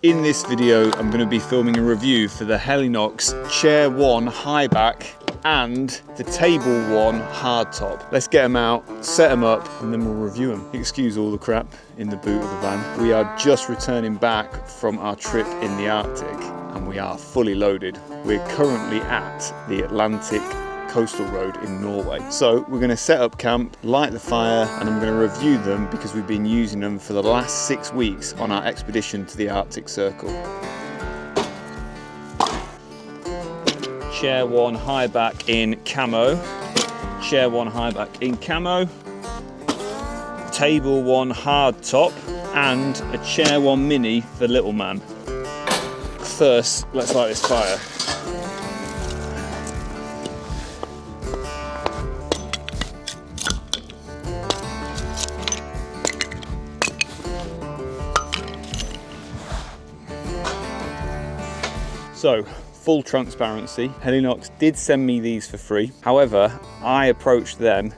In this video, I'm going to be filming a review for the Helinox Chair One Highback and the Table One hardtop. Let's get them out, set them up, and then we'll review them. Excuse all the crap in the boot of the van. We are just returning back from our trip in the Arctic, and we are fully loaded. We're currently at the Atlantic coastal road in Norway. So we're going to set up camp, light the fire, and I'm going to review them because we've been using them for the last 6 weeks on our expedition to the Arctic Circle. Chair One Highback in camo, Chair One Highback in camo, Table One hardtop, and a Chair One mini for little man. First, let's light this fire. So, full transparency, Helinox did send me these for free. However, I approached them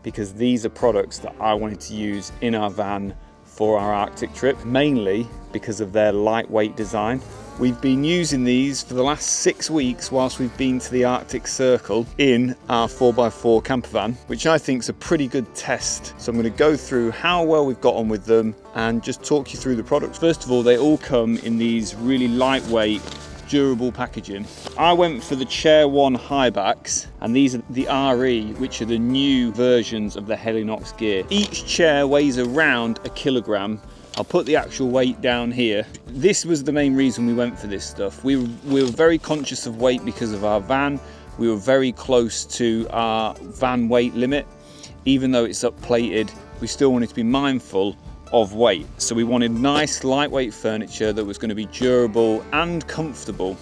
because these are products that I wanted to use in our van for our Arctic trip, mainly because of their lightweight design. We've been using these for the last 6 weeks whilst we've been to the Arctic Circle in our 4x4 campervan, which I think is a pretty good test. So I'm going to go through how well we've got on with them and just talk you through the products. First of all, they all come in these really lightweight, durable packaging. I went for the Chair One Highbacks, and these are the RE, which are the new versions of the Helinox gear. Each chair weighs around 1 kilogram. I'll put the actual weight down here. This was the main reason we went for this stuff. We were very conscious of weight because of our van. We were very close to our van weight limit. Even though it's up plated, we still wanted to be mindful of weight. So we wanted nice lightweight furniture that was going to be durable and comfortable.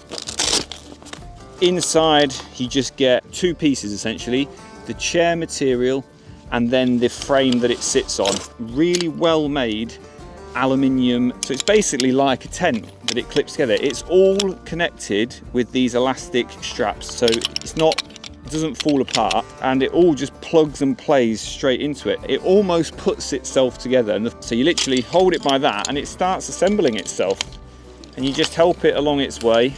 Inside you just get 2 pieces essentially, the chair material and then the frame that it sits on. Really well made aluminium, so it's basically like a tent that it clips together. It's all connected with these elastic straps, so it doesn't fall apart, and it all just plugs and plays straight into it. It almost puts itself together, and so you literally hold it by that and it starts assembling itself, and you just help it along its way.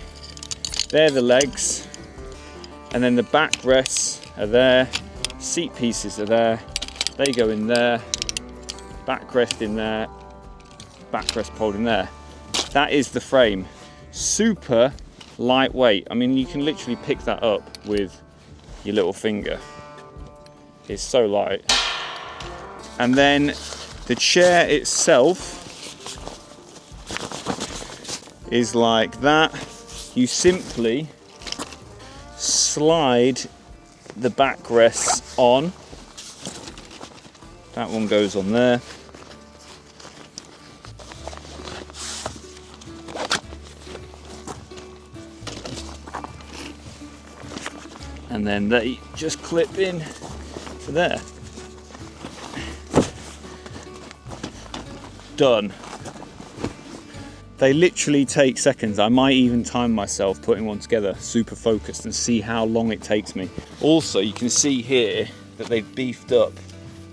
They're the legs, and then the backrests are there, seat pieces are there, they go in there, backrest in there, backrest pole in there. That is the frame. Super lightweight. I mean, you can literally pick that up with your little finger. It's so light. And then the chair itself is like that. You simply slide the backrests on. That one goes on there. And then they just clip in to there. Done. They literally take seconds. I might even time myself putting one together, super focused, and see how long it takes me. Also, you can see here that they've beefed up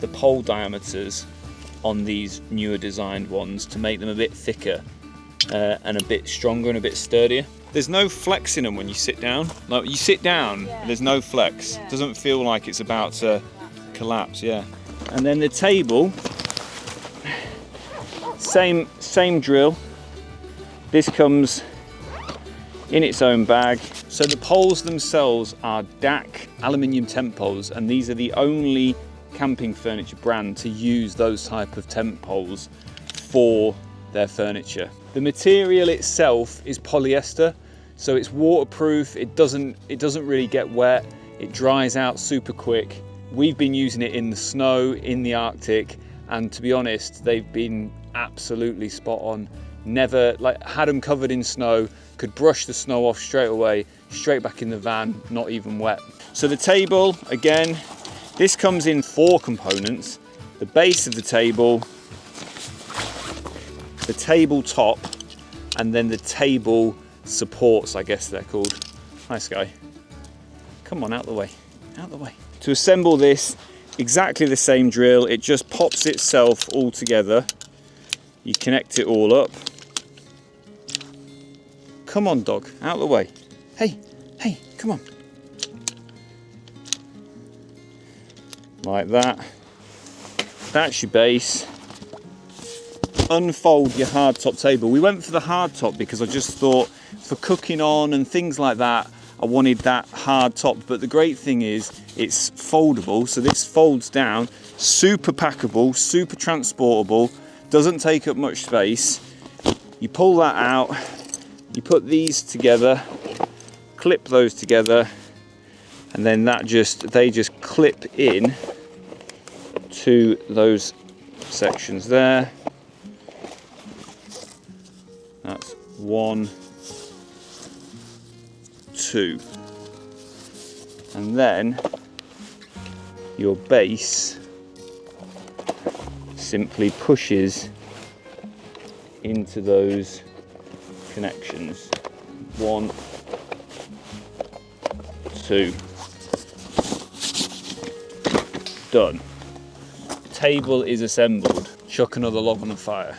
the pole diameters on these newer designed ones to make them a bit thicker and a bit stronger and a bit sturdier. There's no flex in them when you sit down. Like, you sit down, there's no flex. It doesn't feel like it's about to collapse, yeah. And then the table, same drill. This comes in its own bag. So the poles themselves are DAC aluminium tent poles, and these are the only camping furniture brand to use those type of tent poles for their furniture. The material itself is polyester, so it's waterproof. It doesn't really get wet. It dries out super quick. We've been using it in the snow in the Arctic, and to be honest, they've been absolutely spot on. Never had them covered in snow, could brush the snow off straight away, straight back in the van, not even wet. So the table, again, this comes in 4 components. The base of the table top, and then the table supports, I guess they're called. Nice guy. Come on, out the way, out the way. To assemble this, exactly the same drill. It just pops itself all together. You connect it all up. Come on, dog, out of the way. Hey, hey, come on. Like that. That's your base. Unfold your hardtop table. We went for the hardtop because I just thought for cooking on and things like that, I wanted that hard top. But the great thing is it's foldable, so this folds down, super packable, super transportable, doesn't take up much space. You pull that out, you put these together, clip those together, and then they just clip in to those sections there. That's 1, 2. And then your base simply pushes into those connections. 1, 2. Done. Table is assembled. Chuck another log on the fire.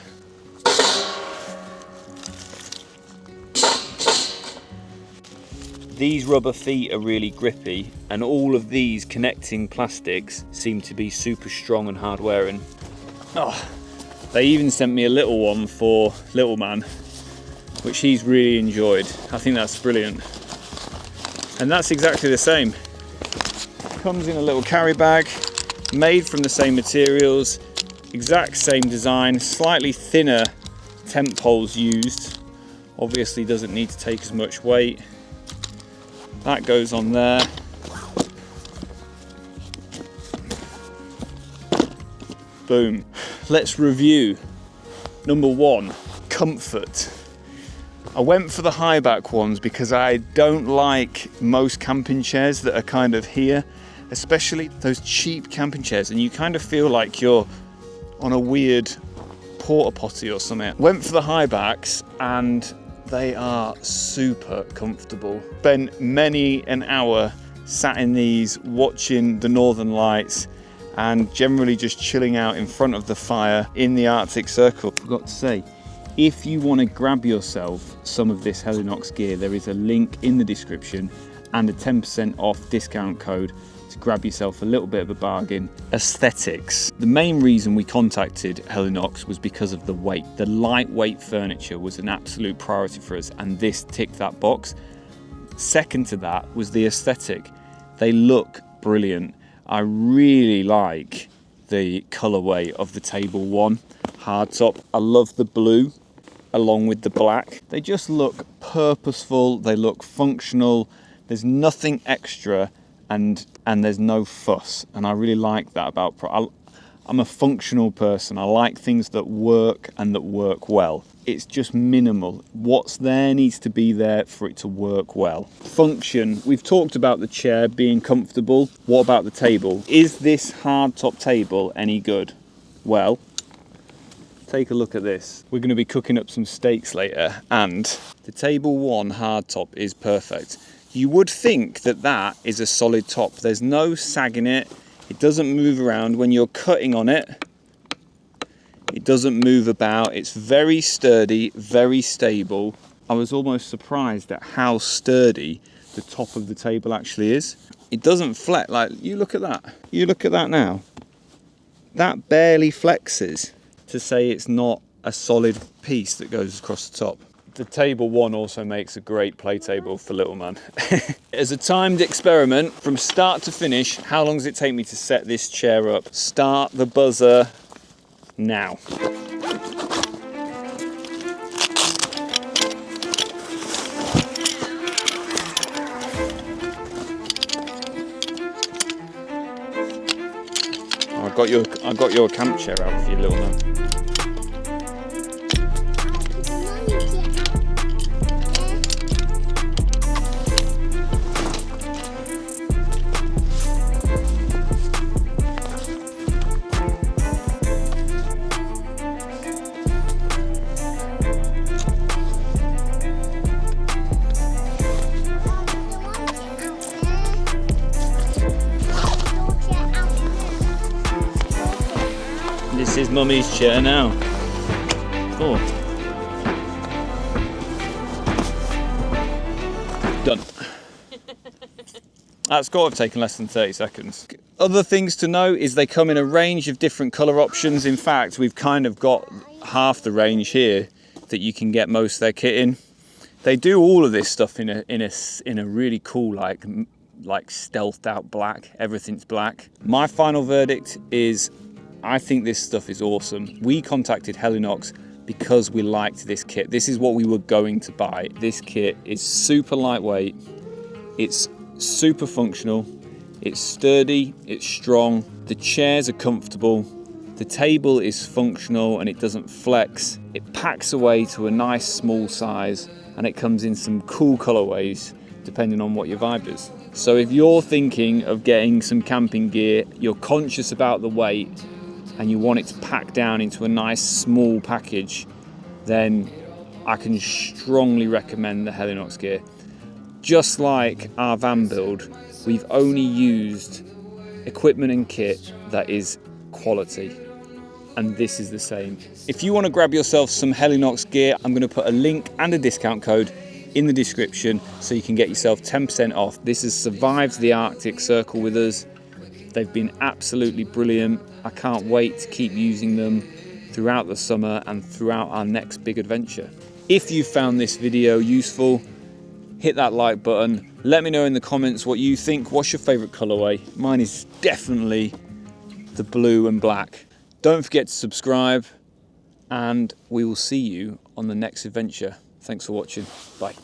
These rubber feet are really grippy, and all of these connecting plastics seem to be super strong and hard wearing. Oh, they even sent me a little one for little man, which he's really enjoyed. I think that's brilliant. And that's exactly the same. Comes in a little carry bag, made from the same materials, exact same design, slightly thinner tent poles used. Obviously doesn't need to take as much weight. That goes on there. Boom. Let's review. Number 1, comfort. I went for the highback ones because I don't like most camping chairs that are kind of here, especially those cheap camping chairs, and you kind of feel like you're on a weird porta potty or something. Went for the highbacks and they are super comfortable. Spent many an hour sat in these watching the northern lights and generally just chilling out in front of the fire in the Arctic Circle. Forgot to say, if you want to grab yourself some of this Helinox gear, there is a link in the description and a 10% off discount code to grab yourself a little bit of a bargain. Aesthetics. The main reason we contacted Helinox was because of the weight. The lightweight furniture was an absolute priority for us, and this ticked that box. Second to that was the aesthetic. They look brilliant. I really like the colorway of the Table One hardtop. I love the blue along with the black. They just look purposeful, they look functional. There's nothing extra and there's no fuss, and I really like that about I'm a functional person. I like things that work and that work well. It's just minimal. What's there needs to be there for it to work well. Function. We've talked about the chair being comfortable. What about the table? Is this hardtop table any good? Well, take a look at this. We're going to be cooking up some steaks later, and the Table One hardtop is perfect. You would think that that is a solid top. There's no sag in it. It doesn't move around when you're cutting on it. It doesn't move about. It's very sturdy, very stable. I was almost surprised at how sturdy the top of the table actually is. It doesn't flex. Like, you look at that. You look at that now. That barely flexes to say it's not a solid piece that goes across the top. The Table One also makes a great play table for little man. As a timed experiment, from start to finish, how long does it take me to set this chair up? Start the buzzer now. I got your camp chair out for you, little man. This is Mummy's chair now. Oh. Done. That's got to have taken less than 30 seconds. Other things to know is they come in a range of different colour options. In fact, we've kind of got half the range here that you can get most of their kit in. They do all of this stuff in a really cool, like stealthed out black. Everything's black. My final verdict is I think this stuff is awesome. We contacted Helinox because we liked this kit. This is what we were going to buy. This kit is super lightweight. It's super functional. It's sturdy, it's strong. The chairs are comfortable. The table is functional and it doesn't flex. It packs away to a nice small size and it comes in some cool colorways depending on what your vibe is. So if you're thinking of getting some camping gear, you're conscious about the weight and you want it to pack down into a nice small package, then I can strongly recommend the Helinox gear. Just like our van build, we've only used equipment and kit that is quality, and this is the same. If you want to grab yourself some Helinox gear, I'm going to put a link and a discount code in the description so you can get yourself 10% off. This has survived the Arctic Circle with us. They've been absolutely brilliant. I can't wait to keep using them throughout the summer and throughout our next big adventure. If you found this video useful, hit that like button. Let me know in the comments what you think. What's your favorite colorway? Mine is definitely the blue and black. Don't forget to subscribe and we will see you on the next adventure. Thanks for watching. Bye.